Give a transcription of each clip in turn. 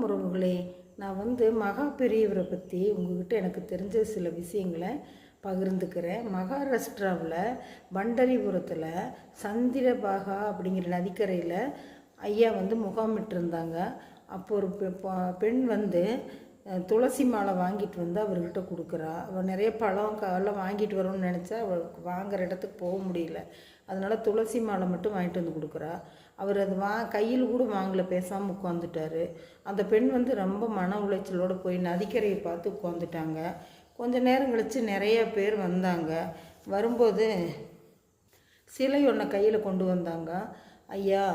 வணக்கம் உறவுகளே. நான் மகா பெரியவரை பற்றி உங்கள்கிட்ட எனக்கு தெரிஞ்ச சில விஷயங்களை பகிர்ந்துக்கிறேன். மகாராஷ்டிராவில் பண்டரிபுரத்தில் சந்திரபாகா அப்படிங்கிற நதிக்கரையில் ஐயா முகாமிட்டிருந்தாங்க. அப்போ ஒரு பெண் துளசி மாலை வாங்கிட்டு அவர்கிட்ட கொடுக்குறா. அவள் நிறைய பழம் எல்லாம் வாங்கிட்டு வரணும்னு நினச்சா அவளுக்கு வாங்குகிற இடத்துக்கு போக முடியல. அதனால் துளசி மாலை மட்டும் வாங்கிட்டு கொடுக்குறா. அவர் அது கையில் கூட வாங்கலை, பேசாமல் உட்காந்துட்டார். அந்த பெண் ரொம்ப மன உளைச்சலோடு போய் நதிக்கரையை பார்த்து உட்காந்துட்டாங்க. கொஞ்சம் நேரம் கழித்து நிறைய பேர் வந்தாங்க. வரும்போது சிலை ஒன்றை கையில் கொண்டு வந்தாங்க. ஐயா,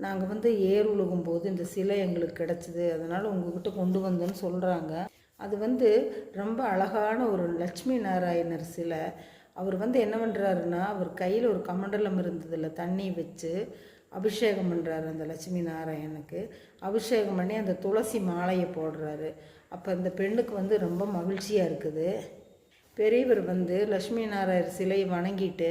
நாங்கள் ஏர் உழுகும்போது இந்த சிலை எங்களுக்கு கிடச்சிது, அதனால் உங்கள்கிட்ட கொண்டு வந்தோன்னு சொல்கிறாங்க. அது ரொம்ப அழகான ஒரு லட்சுமி நாராயணர் சிலை. அவர் என்ன பண்ணுறாருன்னா, அவர் கையில் ஒரு கமண்டலம் இருந்ததில் தண்ணி வச்சு அபிஷேகம் பண்ணுறாரு. அந்த லட்சுமி நாராயணனுக்கு அபிஷேகம் பண்ணி அந்த துளசி மாலையை போடுறாரு. அப்போ அந்த பெண்ணுக்கு ரொம்ப மகிழ்ச்சியாக இருக்குது. பெரியவர் லட்சுமி நாராயணர் சிலையை வணங்கிட்டு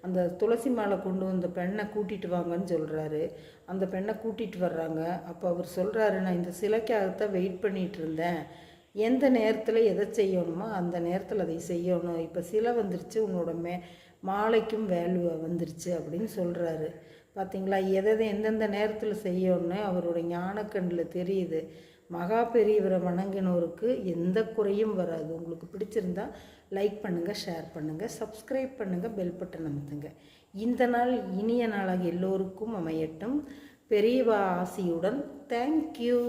அந்த துளசி மாலை கொண்டு வந்த பெண்ணை கூட்டிகிட்டு வாங்கன்னு சொல்கிறாரு. அந்த பெண்ணை கூட்டிகிட்டு வர்றாங்க. அப்போ அவர் சொல்கிறாரு, நான் இந்த சிலைக்காகத்தான் வெயிட் பண்ணிகிட்டு இருந்தேன். எந்த நேரத்தில் எதை செய்யணுமோ அந்த நேரத்தில் அதை செய்யணும். இப்போ சிலை வந்துருச்சு, உன்னோட மாலைக்கும் வேல்யூ வந்துருச்சு அப்படின்னு சொல்கிறாரு. பார்த்திங்களா, எந்தெந்த நேரத்தில் செய்யணும்னு அவரோட ஞானக்கண்ணில் தெரியுது. மகா பெரியவரை வணங்கினோருக்கு எந்த குறையும் வராது. உங்களுக்கு பிடிச்சிருந்தா லைக் பண்ணுங்கள், ஷேர் பண்ணுங்கள், சப்ஸ்கிரைப் பண்ணுங்கள், பெல் பட்டன் அமுத்துங்க. இந்த நாள் இனிய நாளாக எல்லோருக்கும் அமையட்டும். பெரியவா ஆசியுடன். தேங்க்யூ.